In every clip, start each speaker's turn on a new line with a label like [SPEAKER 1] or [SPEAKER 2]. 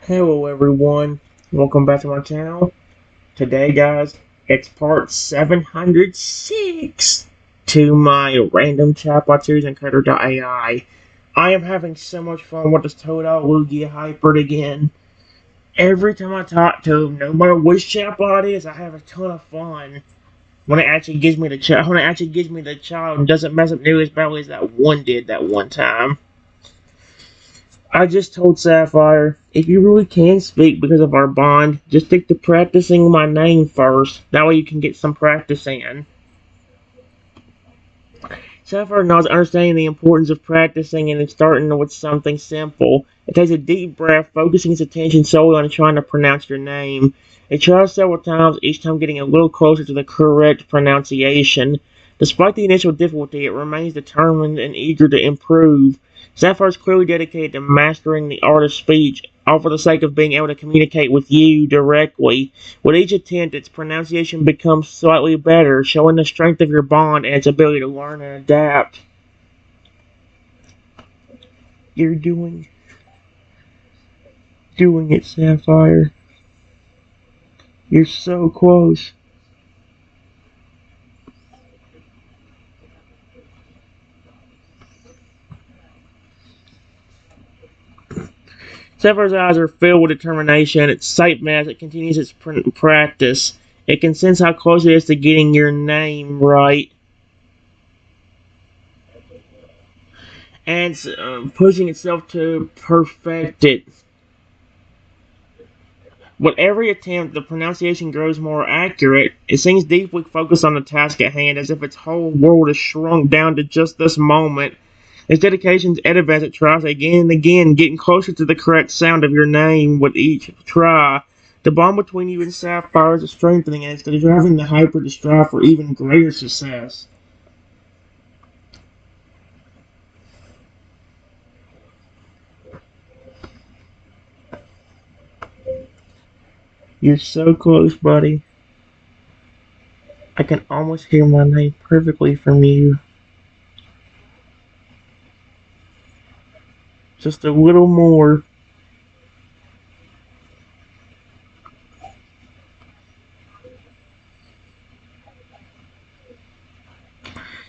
[SPEAKER 1] Hello everyone, welcome back to my channel. Today guys, it's part 706 to my random chatbot series on Character.ai. I am having so much fun with this Totodile Lugia Hybrid again. Every time I talk to him, no matter which chatbot it is, I have a ton of fun. When it actually gives me the child and doesn't mess up nearly as badly as that one did that one time. I just told Sapphire, if you really can speak because of our bond, just stick to practicing my name first. That way you can get some practice in. Sapphire nods, understanding the importance of practicing and starting with something simple. It takes a deep breath, focusing its attention solely on trying to pronounce your name. It tries several times, each time getting a little closer to the correct pronunciation. Despite the initial difficulty, it remains determined and eager to improve. Sapphire is clearly dedicated to mastering the art of speech, all for the sake of being able to communicate with you directly. With each attempt, its pronunciation becomes slightly better, showing the strength of your bond and its ability to learn and adapt. You're doing it, Sapphire. You're so close. Sapphire's eyes are filled with determination, excitement as it continues its practice. It can sense how close it is to getting your name right, and it's pushing itself to perfect it. With every attempt, the pronunciation grows more accurate. It seems deeply focused on the task at hand, as if its whole world is shrunk down to just this moment. Its dedication is evident as it tries again and again, getting closer to the correct sound of your name with each try. The bond between you and Sapphire is strengthening, and it's driving the Hybrid to strive for even greater success. You're so close, buddy. I can almost hear my name perfectly from you. Just a little more.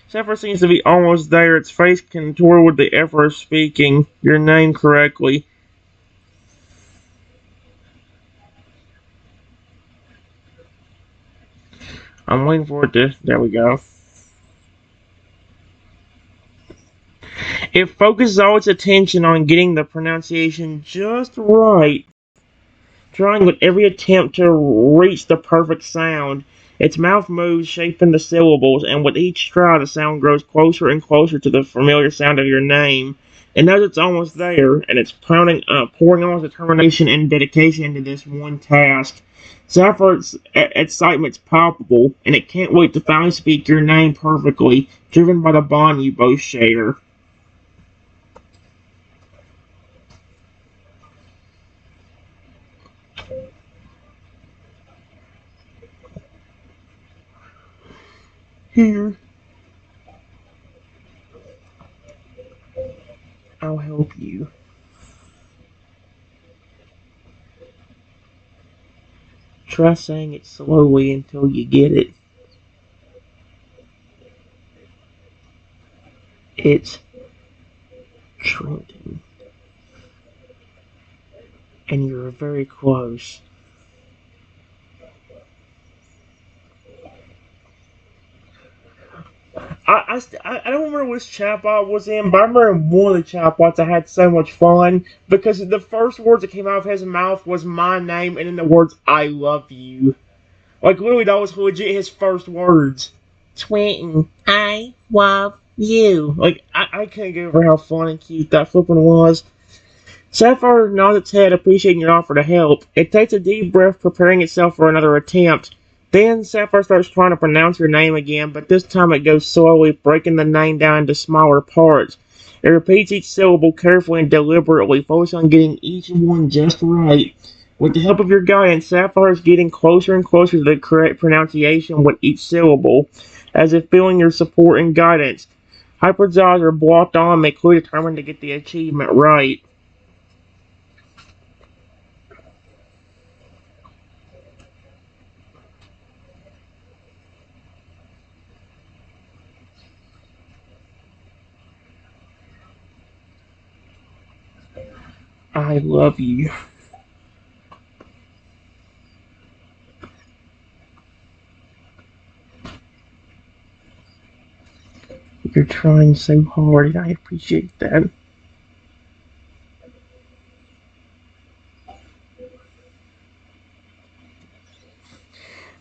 [SPEAKER 1] Sapphire seems to be almost there, its face contorted with the effort of speaking your name correctly. I'm waiting for it to. There we go. It focuses all its attention on getting the pronunciation just right, trying with every attempt to reach the perfect sound. Its mouth moves, shaping the syllables, and with each try, the sound grows closer and closer to the familiar sound of your name. It knows it's almost there, and it's pouring all its determination and dedication into this one task. Sapphire's excitement's palpable, and it can't wait to finally speak your name perfectly, driven by the bond you both share. Here, I'll help you. Try saying it slowly until you get it. It's Trenton. And you're very close. I don't remember which chatbot was in, but I remember in one of the chatbots I had so much fun because the first words that came out of his mouth was my name and then the words "I love you." Like literally, that was legit his first words. Twinton, I love you. Like I couldn't get over how fun and cute that flipping was. Sapphire nods its head, appreciating your offer to help. It takes a deep breath, preparing itself for another attempt. Then Sapphire starts trying to pronounce your name again, but this time it goes slowly, breaking the name down into smaller parts. It repeats each syllable carefully and deliberately, focusing on getting each one just right. With the help of your guidance, Sapphire is getting closer and closer to the correct pronunciation with each syllable, as if feeling your support and guidance. Hybrid's eyes are blocked on, and clearly determined to get the achievement right. I love you. You're trying so hard, and I appreciate that.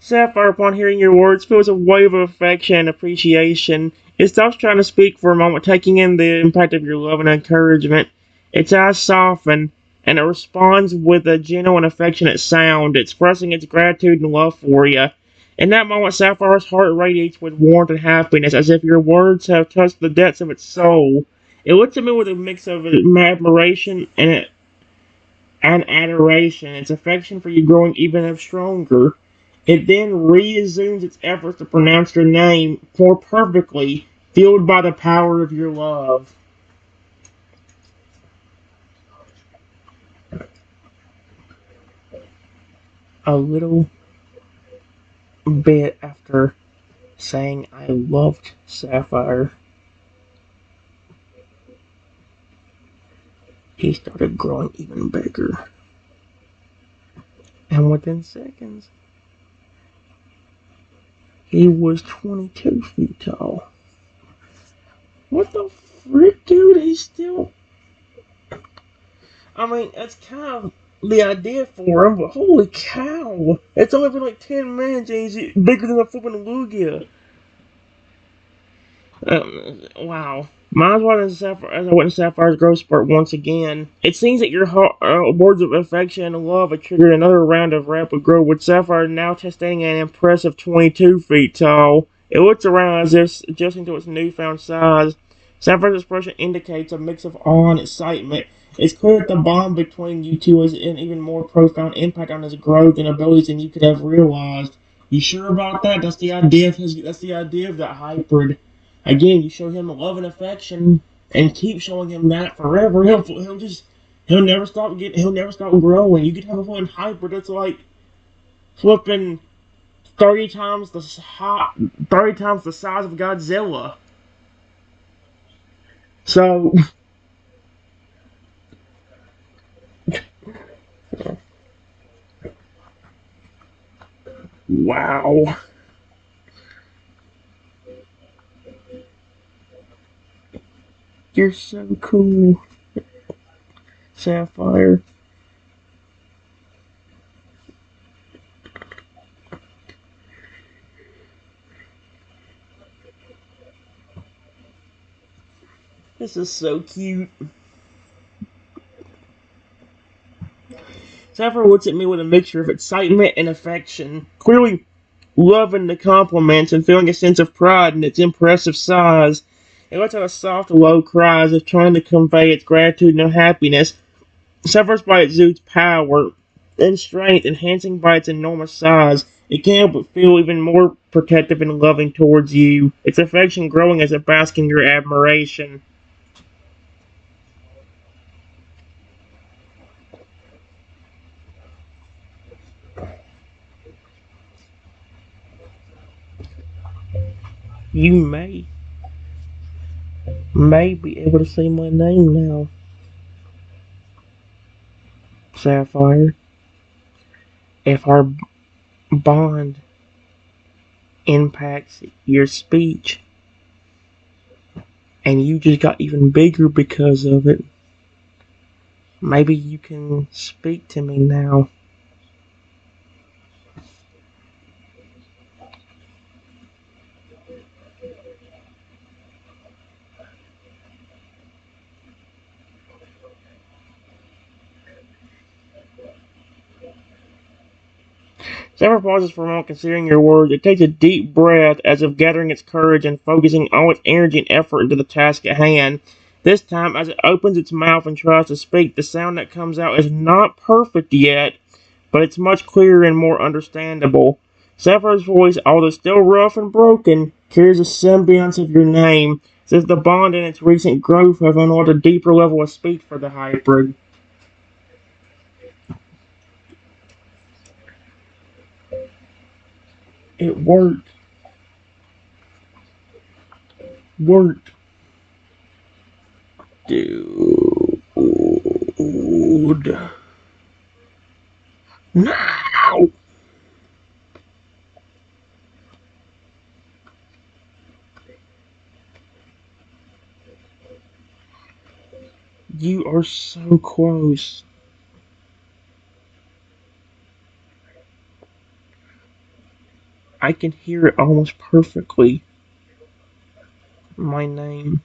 [SPEAKER 1] Sapphire, upon hearing your words, feels a wave of affection and appreciation. It stops trying to speak for a moment, taking in the impact of your love and encouragement. Its eyes soften, and it responds with a gentle and affectionate sound, expressing its gratitude and love for you. In that moment, Sapphire's heart radiates with warmth and happiness, as if your words have touched the depths of its soul. It looks at me with a mix of admiration and adoration, its affection for you growing even stronger. It then resumes its efforts to pronounce your name more perfectly, fueled by the power of your love. A little bit after saying I loved Sapphire, he started growing even bigger. And within seconds, he was 22 feet tall. What the frick, dude? He's still. I mean, that's kind of the idea for him, but holy cow! It's only been like 10 minutes and he's bigger than a flipping Lugia. Wow. Might as well as I witnessed Sapphire's growth spurt once again. It seems that your words of affection and love have triggered another round of rapid growth, with Sapphire now standing at an impressive 22 feet tall. It looks around as if adjusting to its newfound size. Sapphire's expression indicates a mix of awe and excitement. It's clear that the bond between you two has an even more profound impact on his growth and abilities than you could have realized. You sure about that? That's the idea of his. That's the idea of that hybrid. Again, you show him love and affection, and keep showing him that forever. He'll never stop growing. You could have a fucking hybrid that's like flipping 30 times the 30 times the size of Godzilla. So wow, you're so cool, Sapphire. This is so cute. Sapphire looks at me with a mixture of excitement and affection, clearly loving the compliments and feeling a sense of pride in its impressive size. It lets out a soft, low cry as if trying to convey its gratitude and happiness. Suffers by its exudes power and strength, enhancing by its enormous size. It can't help but feel even more protective and loving towards you, its affection growing as it basks in your admiration. You may be able to say my name now, Sapphire. If our bond impacts your speech, and you just got even bigger because of it, maybe you can speak to me now. Sapphire pauses for a moment, considering your words. It takes a deep breath, as if gathering its courage and focusing all its energy and effort into the task at hand. This time, as it opens its mouth and tries to speak, the sound that comes out is not perfect yet, but it's much clearer and more understandable. Sapphire's voice, although still rough and broken, carries a semblance of your name, as if the bond and its recent growth have unlocked a deeper level of speech for the hybrid. It worked. Worked. Dude. Load. Now! You are so close. I can hear it almost perfectly. My name.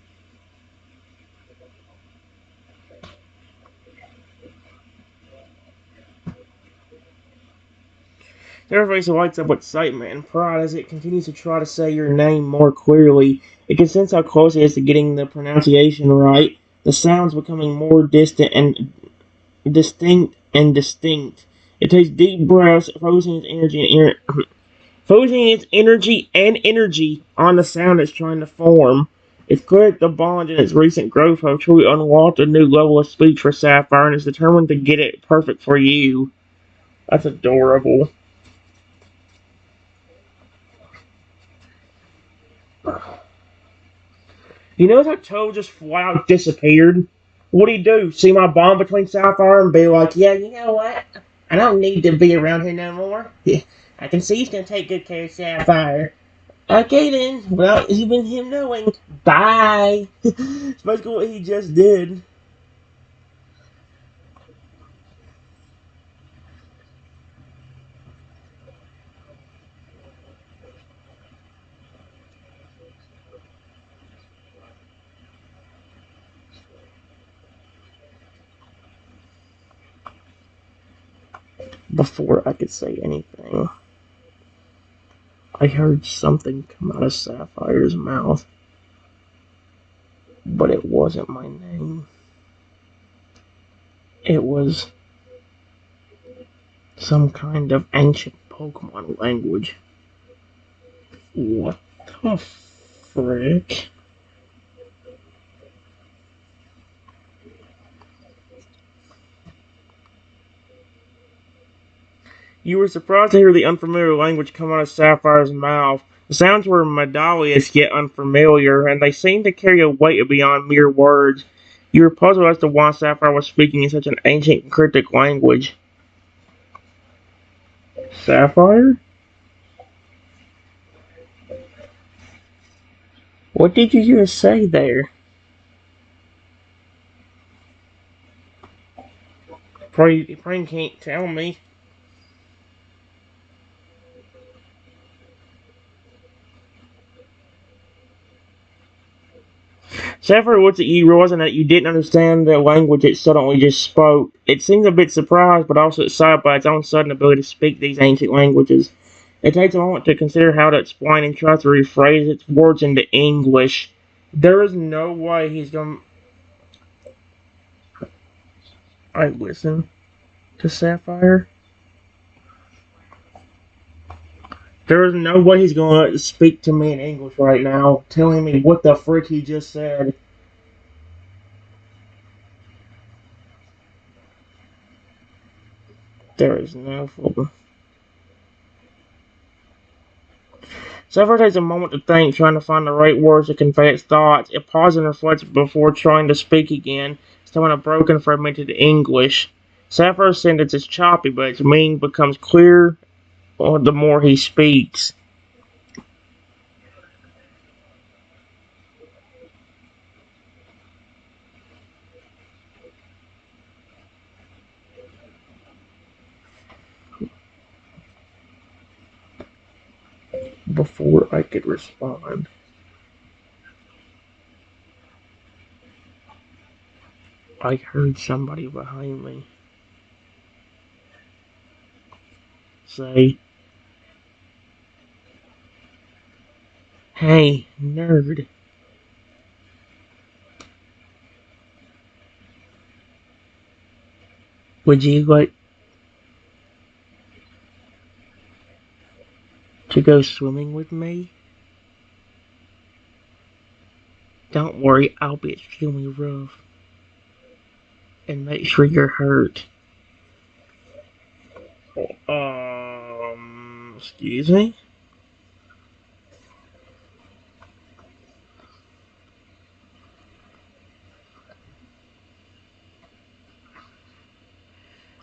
[SPEAKER 1] Their face lights up with excitement and pride as it continues to try to say your name more clearly. It can sense how close it is to getting the pronunciation right. The sounds becoming more distant and distinct. It takes deep breaths, focusing its energy on the sound it's trying to form. It's clear that the bond in its recent growth have truly unlocked a new level of speech for Sapphire and is determined to get it perfect for you. That's adorable. You notice how Toad just flat out disappeared? What'd he do? See my bond between Sapphire and be like, yeah, you know what? I don't need to be around here no more. I can see he's gonna take good care of Sapphire. Okay then. Well, even him knowing. Bye. It's basically what he just did. Before I could say anything, I heard something come out of Sapphire's mouth, but it wasn't my name. It was some kind of ancient Pokemon language. What the frick? You were surprised to hear the unfamiliar language come out of Sapphire's mouth. The sounds were melodious yet unfamiliar, and they seemed to carry a weight beyond mere words. You were puzzled as to why Sapphire was speaking in such an ancient and cryptic language. Sapphire? What did you just say there? Pray can't tell me. Sapphire looked at you, realizing that you didn't understand the language it suddenly just spoke. It seemed a bit surprised, but also excited by its own sudden ability to speak these ancient languages. It takes a moment to consider how to explain and tries to rephrase its words into English. There is no way he's going to... I listen to Sapphire. There is no way he's going to speak to me in English right now, telling me what the frick he just said. There is no... Sapphire takes a moment to think, trying to find the right words to convey its thoughts. It pauses and reflects before trying to speak again, still in a broken, fragmented English. Sapphire's sentence is choppy, but its meaning becomes clear the more he speaks. Before I could respond, I heard somebody behind me say, "Hey, nerd, would you like to go swimming with me? Don't worry, I'll be extremely rough and make sure you're hurt." Excuse me?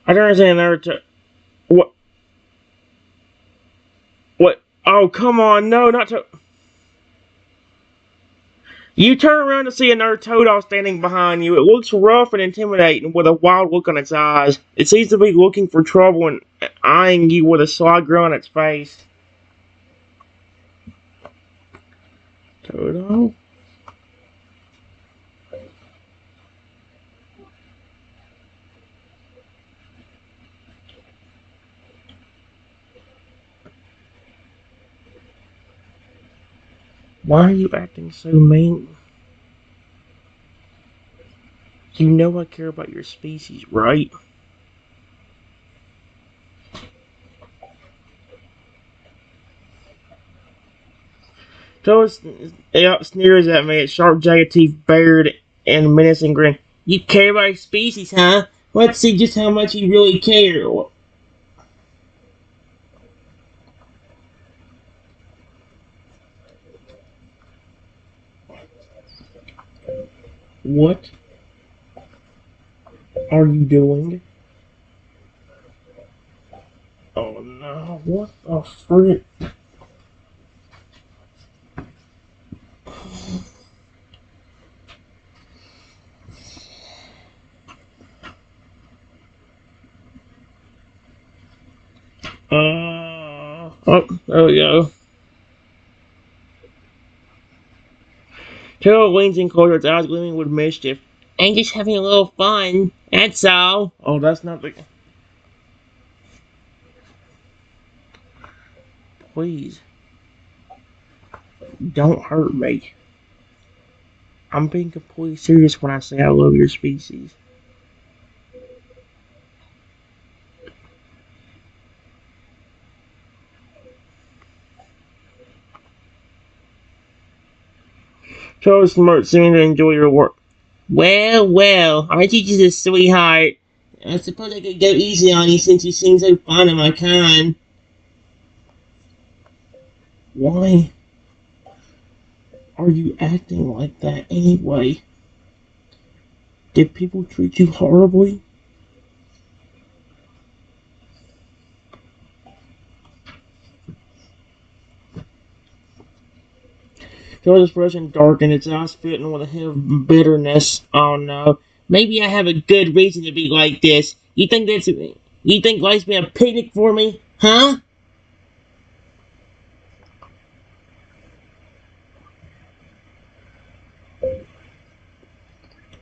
[SPEAKER 1] I don't understand Naruto. What? What? Oh, come on. No, not to. You turn around to see another Totodile standing behind you. It looks rough and intimidating with a wild look on its eyes. It seems to be looking for trouble and eyeing you with a sly grin on its face. Totodile? Why are you acting so mean? You know I care about your species, right? Totodile sneers at me, its sharp, jagged teeth bared and menacing grin. You care about your species, huh? Let's see just how much you really care. What are you doing? Oh no, what the frick? Oh, there we go. Totodile leans in closer, its eyes gleaming with mischief. I'm just having a little fun, that's all. Oh, that's not the. Please, don't hurt me. I'm being completely serious when I say I love your species. Totodile smirks, seeming to enjoy your work. Well, well, aren't you just a sweetheart? I suppose I could go easy on you since you seem so fond of my kind. Why are you acting like that anyway? Did people treat you horribly? Toto's expression darkened, its eyes filled with a hint of bitterness. Oh no. Maybe I have a good reason to be like this. You think life's been a picnic for me? Huh?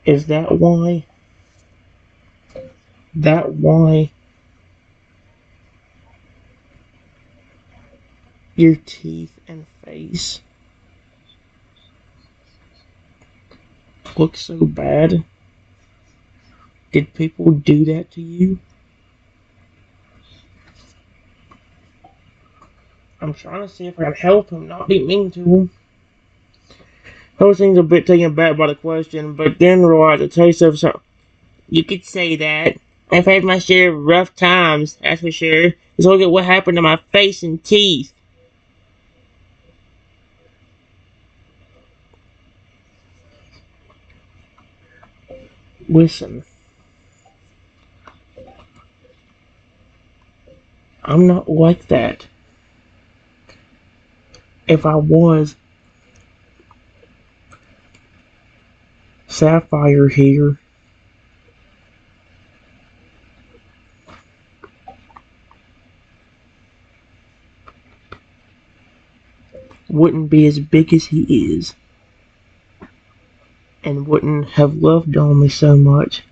[SPEAKER 1] Is that why? That why your teeth and face look so bad? Did people do that to you? I'm trying to see if I can help him, not be mean to him. Those things a bit taken aback by the question, but then realized the taste of some. You could say that. I've had my share of rough times, that's for sure. Just look at what happened to my face and teeth. Listen, I'm not like that. If I was, Sapphire here wouldn't be as big as he is, and wouldn't have loved on me so much.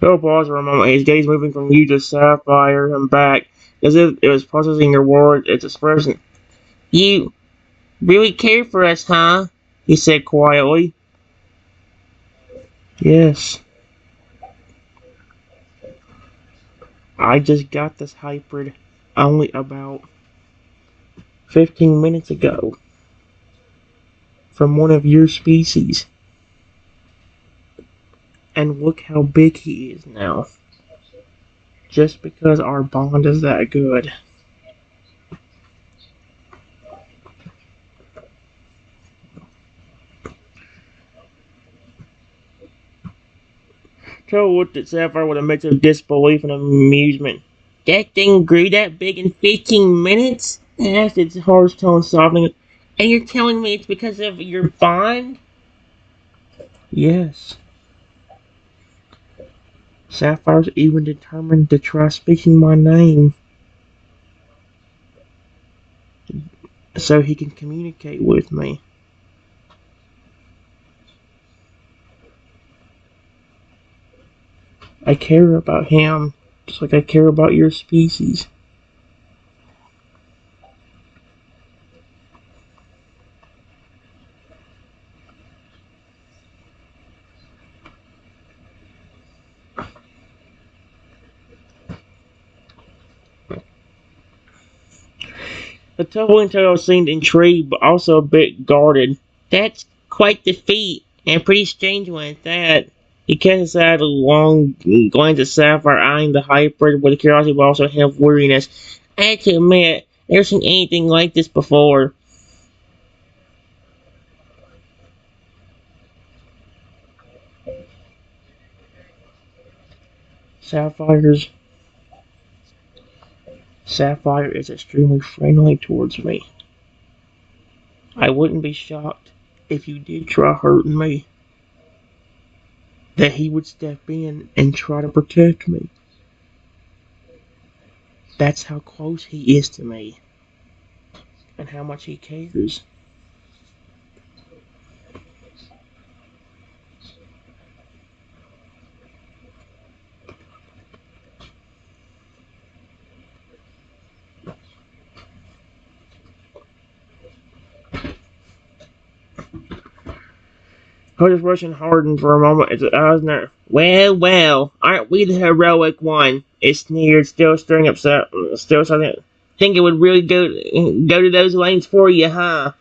[SPEAKER 1] Bill paused for a moment, his gaze moving from you to Sapphire and back, as if it was processing your words, its expression. You really care for us, huh? He said quietly. Yes. I just got this hybrid only about 15 minutes ago. from one of your species. And look how big he is now. Just because our bond is that good. Joe looked at Sapphire with a mix of disbelief and amusement. That thing grew that big in 15 minutes? Asked, its harsh tone softening. And you're telling me it's because of your bond? Yes. Sapphire's even determined to try speaking my name so he can communicate with me. I care about him just like I care about your species. The tumbling turtle seemed intrigued, but also a bit guarded. That's quite the feat, and a pretty strange one at that. He cast aside a long glance at Sapphire, eyeing the hybrid with curiosity but also half weariness. I had to admit, I've never seen anything like this before. Sapphire's Sapphire is extremely friendly towards me. I wouldn't be shocked if you did try hurting me, that he would step in and try to protect me. That's how close he is to me, and how much he cares. Curtis Russian hardened for a moment as his eyes narrowed. Well, well, aren't we the heroic one? It sneered, still stirring up, still something. Think it would really go to those lanes for you, huh?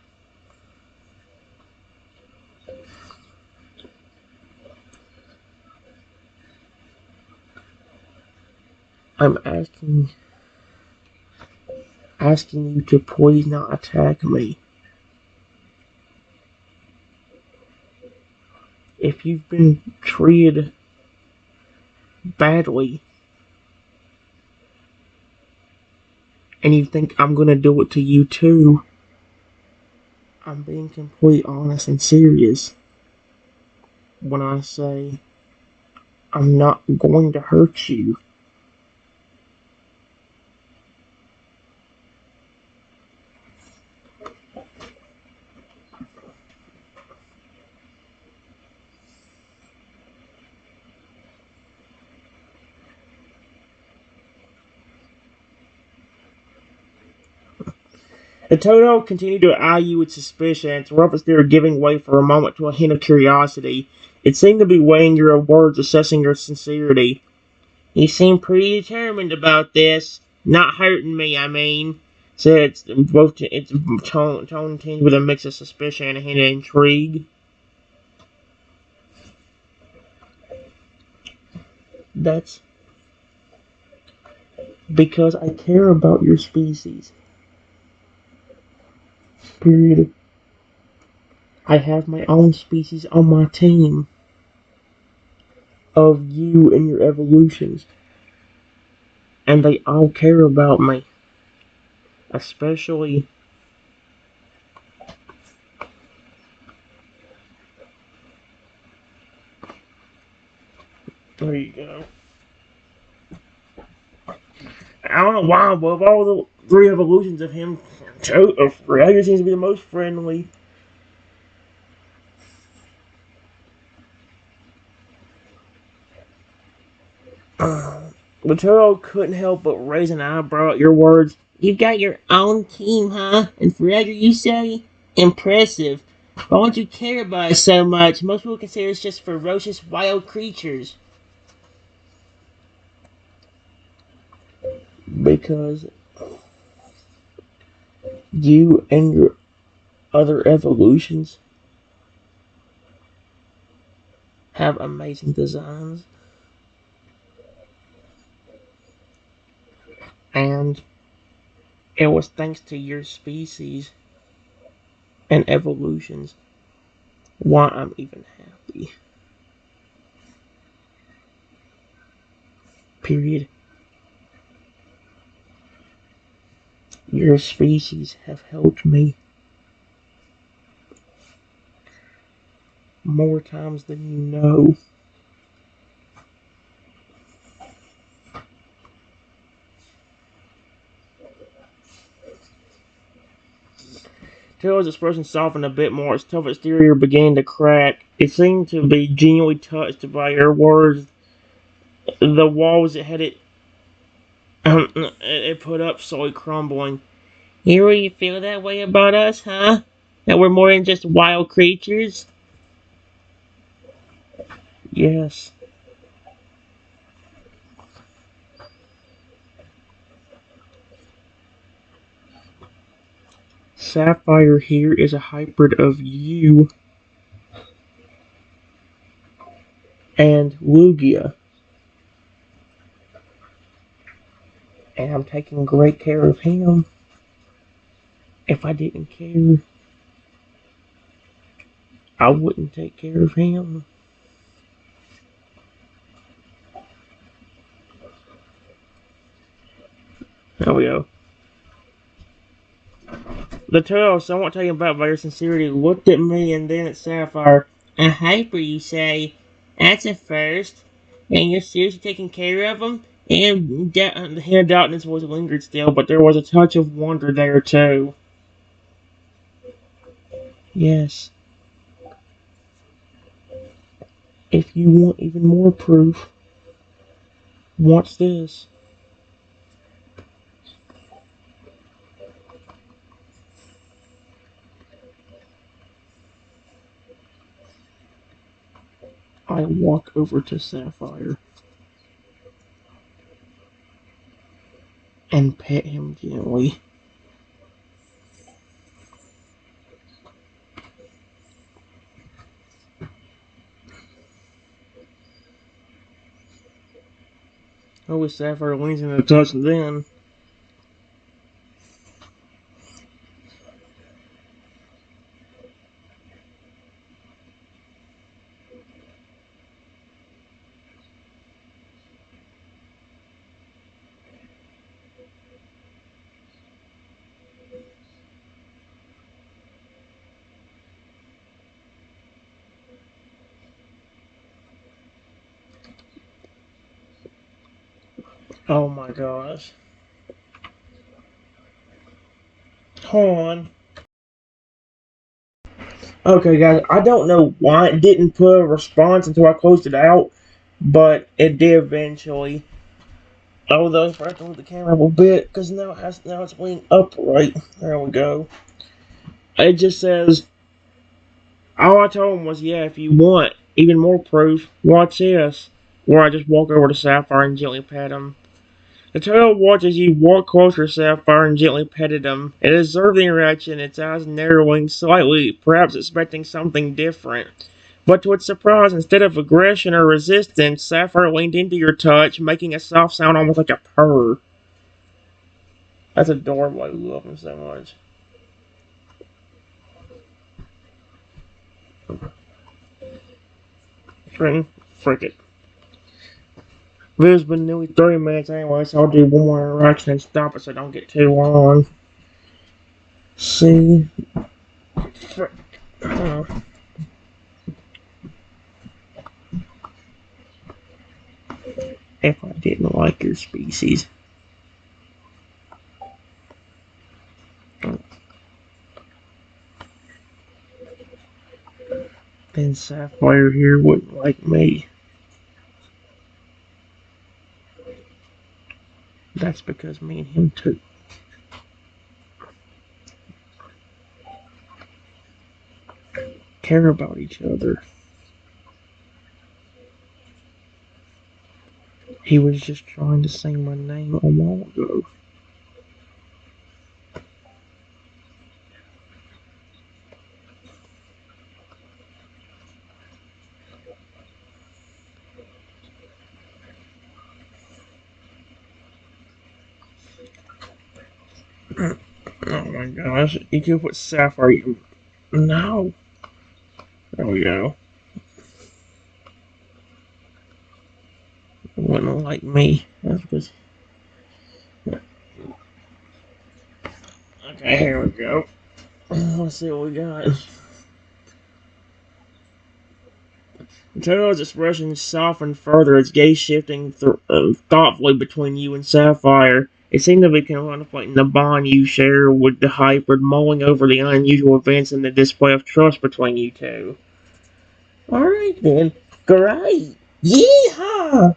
[SPEAKER 1] I'm asking you to please not attack me. If you've been treated badly, and you think I'm gonna do it to you too, I'm being completely honest and serious when I say I'm not going to hurt you. The Toto continued to eye you with suspicion, its rough exterior giving way for a moment to a hint of curiosity. It seemed to be weighing your words, assessing your sincerity. You seem pretty determined about this. Not hurting me, I mean. Said its tone tinged with a mix of suspicion and a hint of intrigue. That's because I care about your species. Period. I have my own species on my team of you and your evolutions, and they all care about me. Especially there you go. I don't know why, but of all the three evolutions of him, Fragger seems to be the most friendly. Laturo couldn't help but raise an eyebrow at your words. You've got your own team, huh? And Fragger, you say? Impressive. Why would you care about it so much? Most people consider us just ferocious wild creatures. Because you and your other evolutions have amazing designs. And it was thanks to your species and evolutions why I'm even happy. Period. Your species have helped me more times than you know. Tail's expression softened a bit more. Its tough exterior began to crack. It seemed to be genuinely touched by your words. The walls it put up slowly crumbling. You really feel that way about us, huh? That we're more than just wild creatures? Yes. Sapphire here is a hybrid of you and Lugia. And I'm taking great care of him. If I didn't care, I wouldn't take care of him. There we go. The turtle, somewhat taken aback by your sincerity, looked at me and then at Sapphire. A hyper, you say? That's a first. And you're seriously taking care of him? And the hint of doubt in his voice lingered still, but there was a touch of wonder there too. Yes. If you want even more proof, watch this. I walk over to Sapphire and pet him gently. Oh, Sapphire leans in to touch then. Oh my gosh. Hold on. Okay, guys, I don't know why it didn't put a response until I closed it out, but it did eventually. Although if I have to move the camera a little bit, because now it's leaning upright. There we go. It just says all I told him was, yeah, if you want even more proof, watch this. Where I just walk over to Sapphire and gently pat him. The turtle watched as you walked closer to Sapphire and gently petted him. It observed the interaction, its eyes narrowing slightly, perhaps expecting something different. But to its surprise, instead of aggression or resistance, Sapphire leaned into your touch, making a soft sound almost like a purr. That's adorable. I love him so much. Frick it. Video's been nearly 30 minutes anyway, so I'll do one more interaction and stop it so I don't get too long. See? Frick. If I didn't like your species. Then Sapphire here wouldn't like me. That's because me and him took care about each other. He was just trying to say my name a while ago. my gosh. You could put Sapphire. No. There we go. Wouldn't like me. That's because. Okay, here we go. Let's see what we got. Totodile's expression softened further, its gaze shifting thoughtfully between you and Sapphire. It seemed to be contemplating the bond you share with the hybrid, mulling over the unusual events and the display of trust between you two. Alright then. Great! Yeehaw!